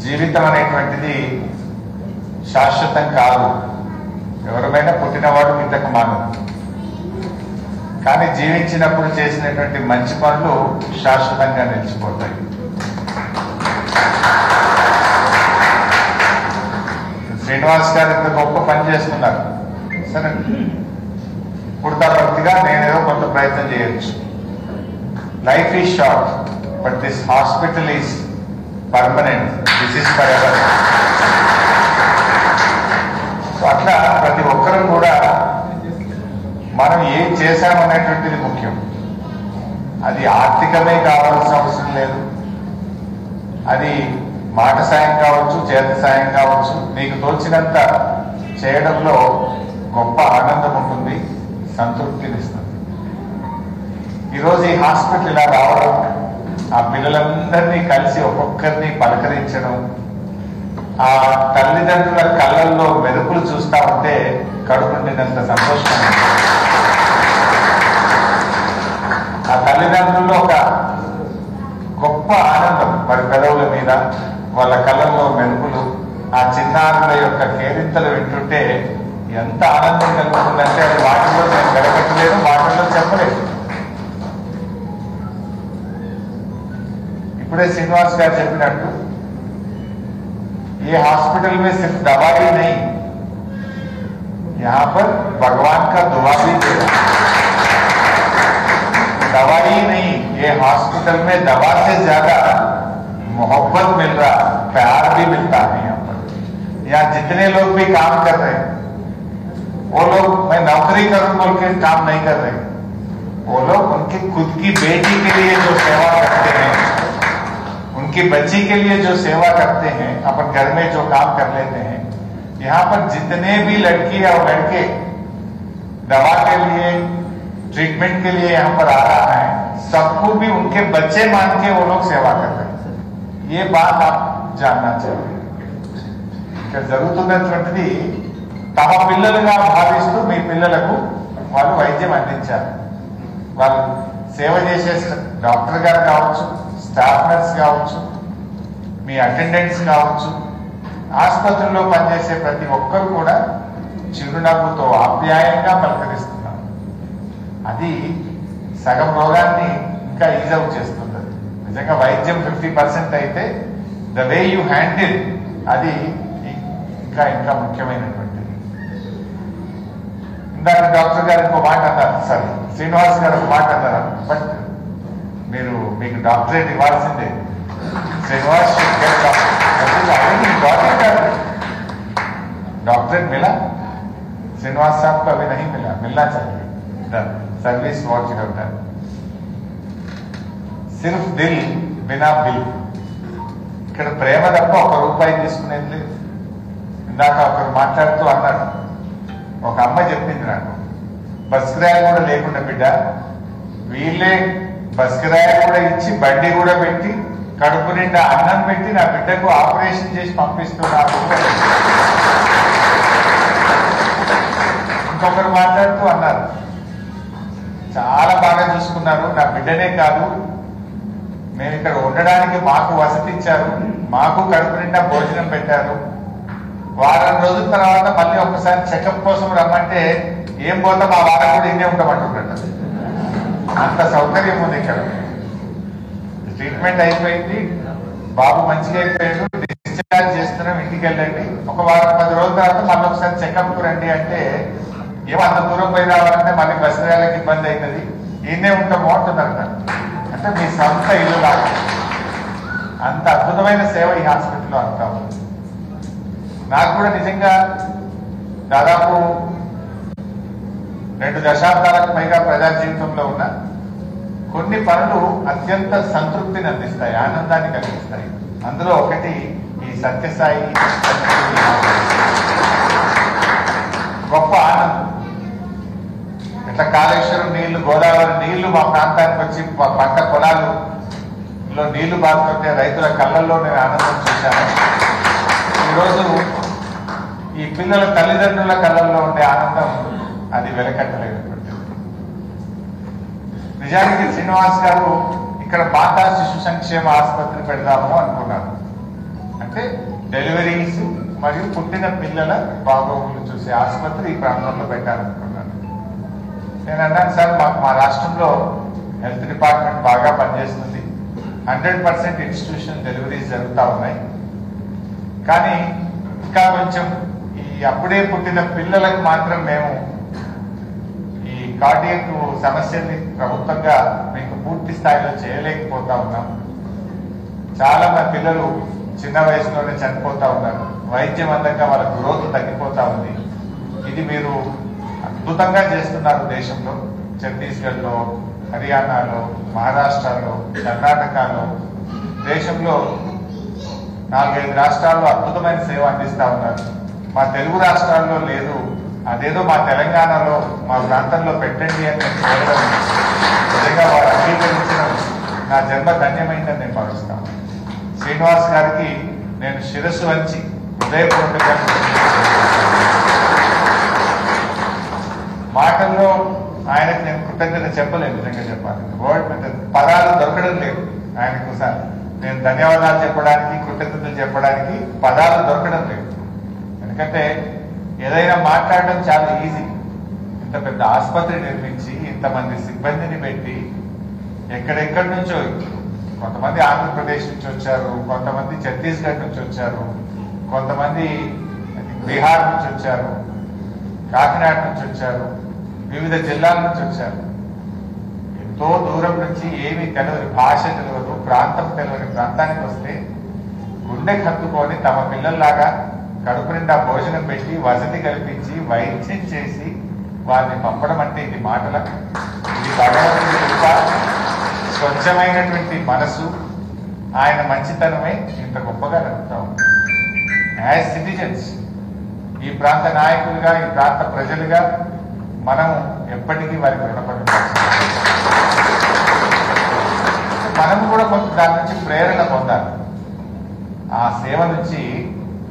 జీవితం అనేటువంటిది శాశ్వతం కాదు. ఎవరైనా పుట్టినవాడు ఇంతకు మాను, కానీ జీవించినప్పుడు చేసినటువంటి మంచి పనులు శాశ్వతంగా నిలిచిపోతాయి. శ్రీనివాస్ గారు ఇంత గొప్ప పని చేస్తున్నారు. సరే, పుడతా భక్తిగా నేనేదో కొంత ప్రయత్నం చేయొచ్చు. Life is short, but this hospital is permanent. This is for ever. అట్లా ప్రతి ఒక్కరూ కూడా మనం ఏం చేశామనేటువంటిది ముఖ్యం. అది ఆర్థికమే కావాల్సిన అవసరం లేదు, అది మాట సాయం కావచ్చు, చేతి సాయం కావచ్చు. నీకు తోచినంత చేయడంలో గొప్ప ఆనందం ఉంటుంది, సంతృప్తినిస్తుంది. ఈరోజు ఈ హాస్పిటల్ ఇలా రావడం, ఆ పిల్లలందరినీ కలిసి ఒక్కొక్కరిని పలకరించడం, ఆ తల్లిదండ్రుల కళ్ళల్లో మెరుపులు చూస్తా ఉంటే కడుపు నిండినంత సంతోషం. ఆ తల్లిదండ్రుల్లో ఒక గొప్ప ఆనందం వారి పెదవుల మీద, వాళ్ళ కళ్ళల్లో మెరుపులు, ఆ చిన్నారుల యొక్క కేరింతలు వింటుంటే ఎంత ఆనందం కలుగుతుందంటే అది వాటిలో నేను వెలకట్టలేదు, వాటిలో చెప్పలేదు. ఇప్పుడే శ్రీనివాస్ గారు చెప్పినట్టు ये हॉस्पिटल में सिर्फ दवाई नहीं, यहाँ पर भगवान का दुआ भी दे रहा है। दवाई नहीं, ये हॉस्पिटल में दवा से ज्यादा मोहब्बत मिल रहा, प्यार भी मिलता है। यहाँ पर यहाँ जितने लोग भी काम कर रहे हैं, वो लोग मैं नौकरी करूं बोल के काम नहीं कर रहे, वो लोग उनकी खुद की बेटी के लिए जो सेवा करते हैं, उनकी बच्ची के लिए जो सेवा करते हैं, अपन घर में जो काम कर लेते हैं, यहाँ पर जितने भी लड़की और लड़के दवा के लिए, ट्रीटमेंट के लिए यहाँ पर आ रहा है, सबको भी उनके बच्चे मान के वो लोग सेवा कर रहे हैं। ये बात आप जानना चाहिए. జరుగుతున్నటువంటిది తమ పిల్లలుగా భావిస్తూ మీ పిల్లలకు వాళ్ళు వైద్యం అందించారు. వాళ్ళు సేవ చేసే డాక్టర్ గారు కావచ్చు, స్టాఫ్ నర్స్ కావచ్చు, మీ అటెండెంట్స్ కావచ్చు, ఆసుపత్రిలో పనిచేసే ప్రతి ఒక్కరు కూడా చిరునవ్వుతో ఆప్యాయంగా పలకరిస్తున్నారు. అది సగం రోగాన్ని ఇంకా ఈజ్ అవుట్ చేస్తుంది. నిజంగా వైద్యం 50% అయితే ద వే యూ హ్యాండిల్ అది ఇంకా ఇంకా ముఖ్యమైనటువంటిది. ఇందాక డాక్టర్ గారు ఇంకో మాట అన్నారు, సారీ శ్రీనివాస్ గారు ఒక మాట అన్నారు, బట్ మీరు మీకు డాక్టరేట్ ఇవ్వాల్సిందే. శ్రీనివాస్ डॉक्टरेट मिला, श्रीनिवास साहब को अभी नहीं मिला, मिलना चाहिए. The service what you have done. सिर्फ दिल बिना बिल. ఇక్కడ ప్రేమ తప్ప ₹1 తీసుకునేది లేదు. ఇందాక ఒకరు మాట్లాడుతూ అన్నారు, ఒక అమ్మ చెప్పింది నాకు, బస్ కిరాయి కూడా లేకుండా బిడ్డ వీళ్ళే బస్ కిరాయి కూడా ఇచ్చి బండి కూడా పెట్టి కడుపు నిండా అన్నం పెట్టి నా బిడ్డకు ఆపరేషన్ చేసి పంపిస్తున్నారు. ఇంకొకరు మాట్లాడుతూ అన్నారు, చాలా బాగా చూసుకున్నారు, నా బిడ్డనే కాదు మేము ఇక్కడ ఉండడానికి మాకు వసతి ఇచ్చారు, మాకు కడుపు నిండా భోజనం పెట్టారు, వారం రోజుల తర్వాత మళ్ళీ ఒకసారి చెకప్ కోసం రమ్మంటే ఏం పోతాం, ఆ వారం కూడా ఇన్నే ఉంటామంటున్నట్టు. అంత సౌకర్యం ఉంది ఇక్కడ. ట్రీట్మెంట్ అయిపోయింది, బాబు మంచిగా అయిపోయాడు, డిశ్చార్జ్ చేస్తున్నాం, ఇంటికి వెళ్ళండి, ఒక వారం 10 రోజుల తర్వాత మళ్ళీ ఒకసారి చెకప్ కు రండి అంటే ఏమో అంత దూరం పోయి రావాలంటే మళ్ళీ బస్సు వేళకి ఇబ్బంది అవుతుంది, ఈయనే ఉంటాం అంటున్నారట. అంటే మీ సొంత ఇల్లు లాగా అంత అద్భుతమైన సేవ ఈ హాస్పిటల్లో అంతా ఉంది. నాకు కూడా నిజంగా దాదాపు 2 దశాబ్దాలకు పైగా ప్రజా జీవితంలో ఉన్న కొన్ని పనులు అత్యంత సంతృప్తిని అందిస్తాయి, ఆనందాన్ని కలిగిస్తాయి. అందులో ఒకటి ఈ సత్యసాయి గొప్ప ఆనందం. ఇట్లా కాళేశ్వరం నీళ్లు, గోదావరి నీళ్లు మా ప్రాంతానికి వచ్చి పంట పొలాలలో నీళ్లు బారుతుంటే రైతుల కళ్ళల్లో నేను ఆనందం చూశాను. ఈరోజు ఈ పిల్లల తల్లిదండ్రుల కళ్ళల్లో ఉండే ఆనందం అది వెలకట్టలేనటువంటిది. నిజానికి శ్రీనివాస్ గారు ఇక్కడ మాతా శిశు సంక్షేమ ఆసుపత్రి పెడదాము అనుకున్నారు. అంటే డెలివరీస్ మరియు పుట్టిన పిల్లల బాగోగులు చూసే ఆసుపత్రి ఈ ప్రాంతంలో పెట్టాలనుకున్నాను. నేను అన్నాను, సార్ మా రాష్ట్రంలో హెల్త్ డిపార్ట్మెంట్ బాగా పనిచేస్తుంది, 100% ఇన్స్టిట్యూషన్ డెలివరీస్ జరుగుతూ ఉన్నాయి. కానీ ఇంకా కొంచెం ఈ అప్పుడే పుట్టిన పిల్లలకు మాత్రం మేము ఈ కార్డియక్ సమస్యని ప్రభుత్వంగా మీకు పూర్తి స్థాయిలో చేయలేకపోతా ఉన్నాం. చాలా మంది పిల్లలు చిన్న వయసులోనే చనిపోతా ఉన్నారు. వైద్యం అందంగా వాళ్ళ గ్రోత్ తగ్గిపోతా ఉంది. ఇది మీరు అద్భుతంగా చేస్తున్నారు దేశంలో. ఛత్తీస్గఢ్లో, హర్యానాలో, మహారాష్ట్రలో, కర్ణాటకలో, దేశంలో 4-5 రాష్ట్రాల్లో అద్భుతమైన సేవ అందిస్తా ఉన్నారు. మా తెలుగు రాష్ట్రాల్లో లేదు, అదేదో మా తెలంగాణలో మా ప్రాంతంలో పెట్టండి అని నేను కోరడం నిజంగా వారు అంగీకరించడం నా జన్మ ధన్యమైందని నేను భావిస్తాను. శ్రీనివాస్ గారికి నేను శిరస్సు వంచి హృదయపూర్వకంగా మాటల్లో ఆయనకు నేను కృతజ్ఞత చెప్పలేను. నిజంగా చెప్పాలి, వర్డ్ పదాలు దొరకడం లేదు ఆయనకు. సార్ నేను ధన్యవాదాలు చెప్పడానికి, కృతజ్ఞతలు చెప్పడానికి పదాలు దొరకడం లేదు. ఎందుకంటే ఏదైనా మాట్లాడడం చాలా ఈజీ. ఇంత పెద్ద ఆసుపత్రి నిర్మించి ఇంతమంది సిబ్బందిని పెట్టి ఎక్కడెక్కడి నుంచో, కొంతమంది ఆంధ్రప్రదేశ్ నుంచి వచ్చారు, కొంతమంది ఛత్తీస్గఢ్ నుంచి వచ్చారు, కొంతమంది బీహార్ నుంచి వచ్చారు, కాకినాడ నుంచి వచ్చారు, వివిధ జిల్లాల నుంచి వచ్చారు. ఎంతో దూరం నుంచి ఏమీ తెలియదు, భాష తెలియదు, ప్రాంతం తెలియని ప్రాంతానికి వస్తే గుండె కత్తుకొని తమ పిల్లల్లాగా కడుపు నిండా భోజనం పెట్టి వసతి కల్పించి వైద్యం చేసి వారిని పంపడం అంటే ఇది మాటల? ఇది భగవంతుడి కృప, స్వచ్ఛమైనటువంటి మనసు, ఆయన మంచితనమే ఇంత గొప్పగా నడుపుతాం. యాజ్ సిటిజన్స్, ఈ ప్రాంత నాయకులుగా, ఈ ప్రాంత ప్రజలుగా మనం ఎప్పటికీ వారికి రుణపడి మనం కూడా కొంత దాని నుంచి ప్రేరణ పొందాలి. ఆ సేవ నుంచి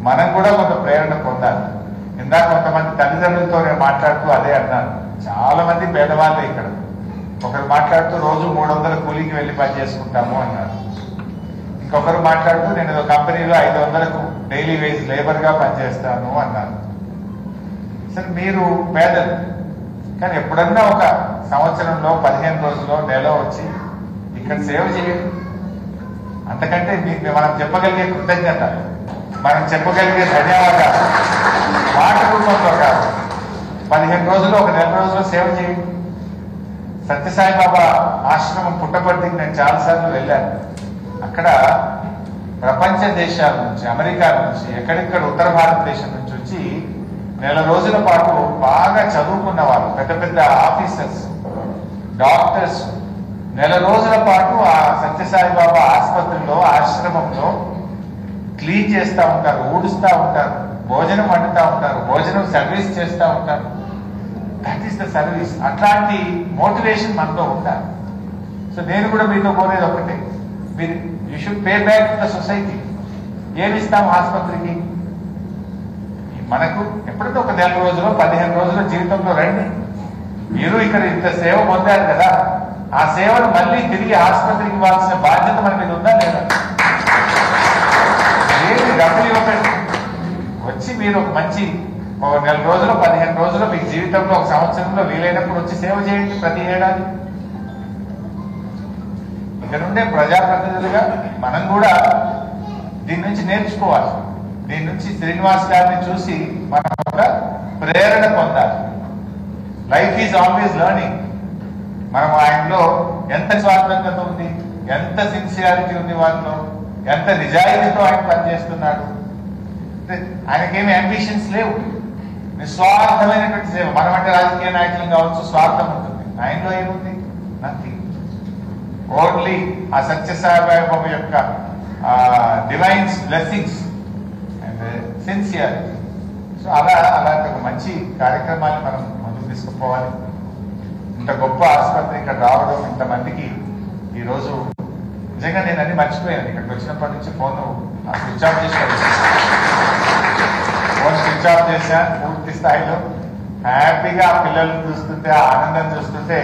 మనం కూడా కొంత ప్రేరణ పొందాలి. ఇందాక కొంతమంది తల్లిదండ్రులతో నేను మాట్లాడుతూ అదే అన్నాను. చాలా మంది పేదవాళ్ళే ఇక్కడ. ఒకరు మాట్లాడుతూ రోజు 300 కూలీకి వెళ్ళి పని చేసుకుంటాము అన్నారు. ఇంకొకరు మాట్లాడుతూ నేను ఏదో కంపెనీలో 500కు డైలీ వేజ్ లేబర్ గా పనిచేస్తాను అన్నారు. సరే, మీరు పేదలు, కానీ ఎప్పుడన్నా ఒక సంవత్సరంలో 15 రోజుల్లో నెల వచ్చి ఇక్కడ సేవ చేయండి. అంతకంటే మనం చెప్పగలిగే కృతజ్ఞత, మనం చెప్పగలిగే ధన్యవాదాలు మాట రూపంలో కాదు. 15 రోజులు, ఒక నెల రోజుల్లో సేవ చేయండి. సత్యసాయిబాబా ఆశ్రమం పుట్టపర్తికి నేను చాలాసార్లు వెళ్ళాను. అక్కడ ప్రపంచ దేశాల నుంచి, అమెరికా నుంచి, ఎక్కడెక్కడ ఉత్తర భారతదేశం నుంచి వచ్చి నెల రోజుల పాటు బాగా చదువుకున్న వాళ్ళు, పెద్ద పెద్ద ఆఫీసర్స్, డాక్టర్స్ నెల రోజుల పాటు ఆ సత్యసాయిబాబా ఆసుపత్రిలో, ఆశ్రమంలో క్లీన్ చేస్తూ ఉంటారు, ఊడుస్తూ ఉంటారు, భోజనం వండుతూ ఉంటారు, భోజనం సర్వీస్ చేస్తూ ఉంటారు. That is the service. అట్లాంటి మోటివేషన్ మనలో ఉండాలి. సో నేను కూడా మీతో కోరేది ఒకటే, మీరు you should pay back to the society. ఏమిస్తాం ఆసుపత్రికి? మనకు ఎప్పుడైతే ఒక నెల రోజులు, 15 రోజుల జీవితంలో రండి. మీరు ఇక్కడ ఇంత సేవ పొందారు కదా, ఆ సేవను మళ్ళీ తిరిగి ఆసుపత్రికి ఇవ్వాల్సిన బాధ్యత మన మీద ఉందా లేదా? ఏమి డబ్బులు ఇవ్వకండి, వచ్చి మీరు ఒక మంచి ఒక నెల రోజులు, 15 రోజులు మీ జీవితంలో, ఒక సంవత్సరంలో వీలైనప్పుడు వచ్చి సేవ చేయండి ప్రతి ఏడాది. ఇక్కడ ఉండే ప్రజాప్రతినిధులుగా మనం కూడా దీని నుంచి నేర్చుకోవాలి. దీని నుంచి శ్రీనివాస్ గారిని చూసి మనం ఒక ప్రేరణ పొందాలి. Life is always learning. మనం ఆయనలో ఎంత స్వార్థంగా ఉంది, ఎంత సిన్సియారిటీ ఉంది, వారిలో ఎంత నిజాయితీతో ఆయన పనిచేస్తున్నాడు. ఆయనకేమి అంబిషన్స్ లేవు, నిస్వార్థమైనటువంటి సేవ. మనం అంటే రాజకీయ నాయకులు కావచ్చు, స్వార్థం ఉంటుంది. ఆయనలో ఏముంది? నథింగ్. ఓన్లీ ఆ సత్యసాయిబాబా యొక్క divines blessings and sincerity. So అలాంటి ఒక మంచి కార్యక్రమాన్ని మనం ముందుకు తీసుకుపోవాలి. ఇంత గొప్ప ఆసుపత్రి ఇక్కడ రావడం, ఇంతమందికి ఈరోజు నిజంగా నేను అన్ని మర్చిపోయాను. ఇక్కడికి వచ్చినప్పటి నుంచి ఫోన్ స్విచ్ ఆఫ్ చేశాను. ఫోన్ స్విచ్ ఆఫ్ చేశాను పూర్తి స్థాయిలో. హ్యాపీగా ఆ పిల్లల్ని చూస్తుంటే, ఆ ఆనందం చూస్తుంటే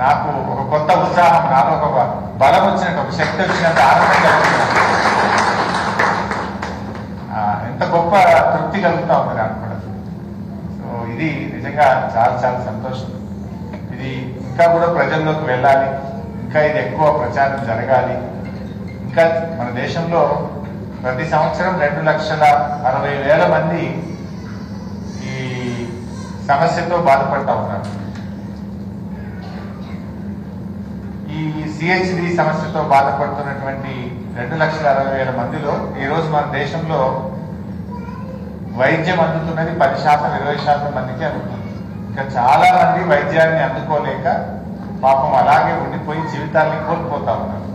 నాకు ఒక కొత్త ఉత్సాహం, నాలో ఒక బలం వచ్చినట్టు, ఒక శక్తి వచ్చినట్టు ఆనందం కలుగుతుంది. గొప్ప తృప్తి కలుగుతూ ఉంది నాకు కూడా. సో ఇది నిజంగా చాలా చాలా సంతోషం. ఇది ఇంకా కూడా ప్రజల్లోకి వెళ్ళాలి, ఇంకా ఇది ఎక్కువ ప్రచారం జరగాలి. ఇంకా మన దేశంలో ప్రతి సంవత్సరం 2,60,60,000 మంది ఈ సమస్యతో బాధపడతా ఉన్నారు. ఈ సిహెచ్డి సమస్యతో బాధపడుతున్నటువంటి 2,60,60,000 మందిలో ఈరోజు మన దేశంలో వైద్యం అందుతున్నది 10%, 20% మందికి అందుతుంది. ఇంకా చాలా మంది వైద్యాన్ని అందుకోలేక పాపం అలాగే ఉండిపోయి జీవితాన్ని కోల్పోతా ఉన్నారు.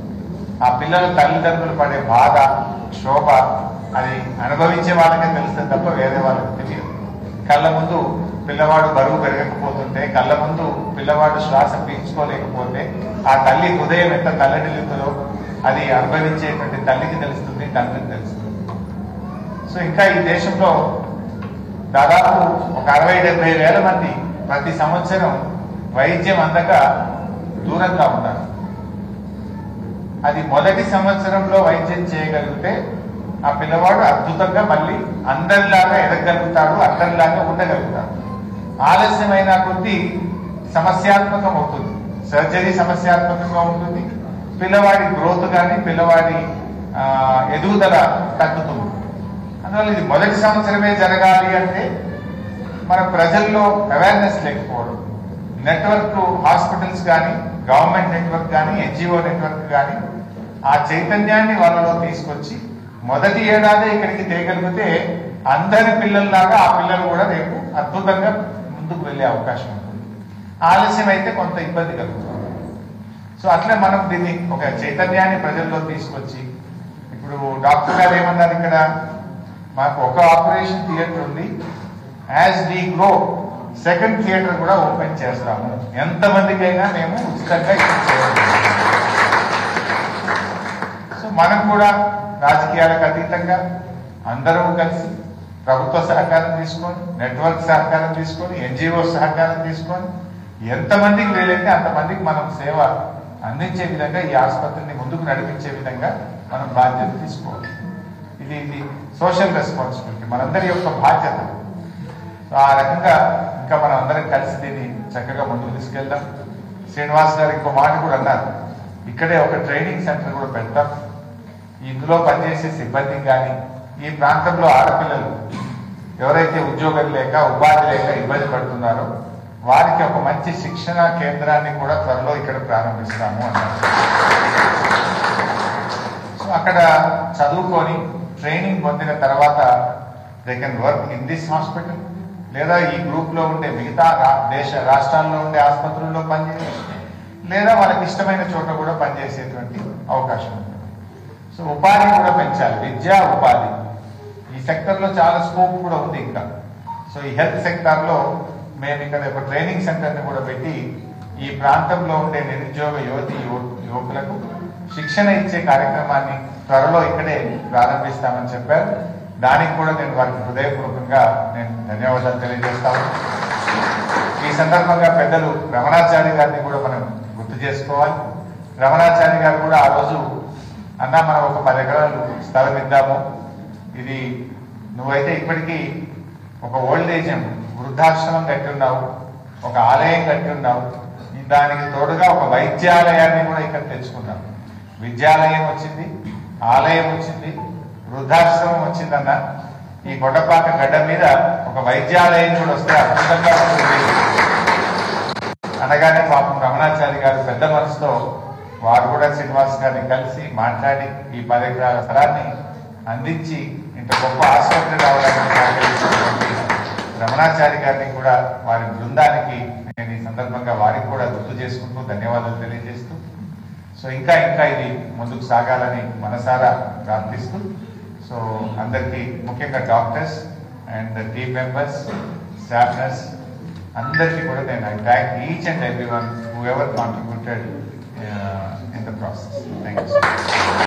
ఆ పిల్లల తల్లిదండ్రులు పడే బాధ, క్షోభ అది అనుభవించే వాళ్ళకే తెలుస్తుంది తప్ప వేరే వాళ్ళకి తెలియదు. కళ్ళ ముందు పిల్లవాడు బరువు పెరగకపోతుంటే, కళ్ళ ముందు పిల్లవాడు శ్వాస పీల్చుకోలేకపోతే ఆ తల్లి హృదయం ఎంత తల్లడిల్లుతుందో అది అనుభవించేటువంటి తల్లికి తెలుస్తుంది, తండ్రికి తెలుస్తుంది. సో ఇంకా ఈ దేశంలో దాదాపు ఒక 60-70 వేల మంది ప్రతి సంవత్సరం వైద్యం అందక దూరంగా ఉన్నారు. అది మొదటి సంవత్సరంలో వైద్యం చేయగలిగితే ఆ పిల్లవాడు అద్భుతంగా మళ్ళీ అందరిలాగా ఎదగలుగుతాడు, అందరిలాగా ఉండగలుగుతాడు. ఆలస్యమైన కొద్దీ సమస్యాత్మకం అవుతుంది, సర్జరీ సమస్యాత్మకంగా ఉంటుంది, పిల్లవాడి గ్రోత్ కానీ పిల్లవాడి ఎదుగుదల తగ్గుతుంది. అందువల్ల ఇది మొదటి సంవత్సరమే జరగాలి అంటే మన ప్రజల్లో అవేర్నెస్ లేకపోవడం, నెట్వర్క్ హాస్పిటల్స్ కానీ, గవర్నమెంట్ నెట్వర్క్ కానీ, ఎన్జిఓ నెట్వర్క్ కానీ ఆ చైతన్యాన్ని వాళ్ళలో తీసుకొచ్చి మొదటి ఏడాది ఇక్కడికి తేగలిగితే అందరి పిల్లల్లాగా ఆ పిల్లలు కూడా రేపు అద్భుతంగా ముందుకు వెళ్ళే అవకాశం ఉంటుంది. ఆలస్యం అయితే కొంత ఇబ్బంది కలుగుతుంది. సో అట్లే మనం దీన్ని ఒక చైతన్యాన్ని ప్రజల్లో తీసుకొచ్చి, ఇప్పుడు డాక్టర్ గారు ఏమన్నారు, ఇక్కడ మాకు ఒక ఆపరేషన్ థియేటర్ ఉంది, as we grow second theatre కూడా ఓపెన్ చేస్తాము, ఎంతమందికైనా మేము ఉచితంగా చేయగలుగుతాము. సో మనం కూడా రాజకీయాలకు అతీతంగా అందరూ కలిసి ప్రభుత్వ సహకారం తీసుకొని, నెట్వర్క్ సహకారం తీసుకొని, ఎన్జిఓ సహకారం తీసుకొని ఎంతమందికి వీలైతే అంతమందికి మనం సేవ అందించే విధంగా ఈ ఆసుపత్రిని ముందుకు నడిపించే విధంగా మనం బాధ్యత తీసుకోవాలి. ఇది సోషల్ రెస్పాన్సిబిలిటీ, మనందరి యొక్క బాధ్యత. సో ఆ రకంగా ఇంకా మనం అందరం కలిసి దీన్ని చక్కగా ముందుకు తీసుకెళ్దాం. శ్రీనివాస్ గారు ఇంకో మాట కూడా అన్నారు, ఇక్కడే ఒక ట్రైనింగ్ సెంటర్ కూడా పెడతాం. ఇందులో పనిచేసే సిబ్బంది కానీ, ఈ ప్రాంతంలో ఆడపిల్లలు ఎవరైతే ఉద్యోగం లేక ఉపాధి లేక ఇబ్బంది పడుతున్నారో వారికి ఒక మంచి శిక్షణ కేంద్రాన్ని కూడా త్వరలో ఇక్కడ ప్రారంభిస్తాము అన్నారు. సో అక్కడ చదువుకొని ట్రైనింగ్ పొందిన తర్వాత they can work in this hospital, లేదా ఈ గ్రూప్ లో ఉండే మిగతా రాష్ట్రాల్లో ఉండే ఆసుపత్రుల్లో పనిచేయచ్చు, లేదా వాళ్ళకి ఇష్టమైన చోట కూడా పనిచేసేటువంటి అవకాశం ఉంటుంది. సో ఉపాధి కూడా పెంచాలి, విద్యా ఉపాధి. ఈ సెక్టర్ లో చాలా స్కోప్ కూడా ఉంది ఇంకా. సో ఈ హెల్త్ సెక్టార్ లో మేము ఇక్కడ ఒక ట్రైనింగ్ సెంటర్ ని కూడా పెట్టి ఈ ప్రాంతంలో ఉండే నిరుద్యోగ యువకులకు శిక్షణ ఇచ్చే కార్యక్రమాన్ని త్వరలో ఇక్కడే ప్రారంభిస్తామని చెప్పారు. దానికి కూడా నేను వారికి హృదయపూర్వకంగా నేను ధన్యవాదాలు తెలియజేస్తాను. ఈ సందర్భంగా పెద్దలు రమణాచారి గారిని కూడా మనం గుర్తు చేసుకోవాలి. రమణాచారి గారు కూడా ఆ రోజు అన్న మనం ఒక 10 ఎకరాలు స్థలం ఇద్దాము, ఇది నువ్వైతే ఇప్పటికీ ఒక ఓల్డ్ ఏజ్ వృద్ధాశ్రమం కట్టి ఉన్నావు, ఒక ఆలయం కట్టి ఉన్నావు, దానికి తోడుగా ఒక వైద్యాలయాన్ని కూడా ఇక్కడ తెచ్చుకున్నాం. విద్యాలయం వచ్చింది, ఆలయం వచ్చింది, వృద్ధాశ్రమం వచ్చిందన్న ఈ కొండపాక గడ్డ మీద ఒక వైద్యాలయం కూడా వస్తే అద్భుతంగా ఉంటుంది అనగానే పాపం రమణాచారి గారు పెద్ద మనసుతో వారు కూడా శ్రీనివాస్ గారిని కలిసి మాట్లాడి ఈ 10 ఎకరాల స్థలాన్ని అందించి ఇంత గొప్ప ఆసుపత్రి రావడానికి రమణాచారి గారిని కూడా వారి బృందానికి నేను ఈ సందర్భంగా వారికి కూడా గుర్తు చేసుకుంటూ ధన్యవాదాలు తెలియజేస్తూ, సో ఇంకా ఇది ముందుకు సాగాలని మనసారా ప్రార్థిస్తూ, సో అందరికీ ముఖ్యంగా doctors and team members, staff nurse అందరికీ కూడా నేను I thank each and every one who ever contributed in the process. Thank you so much.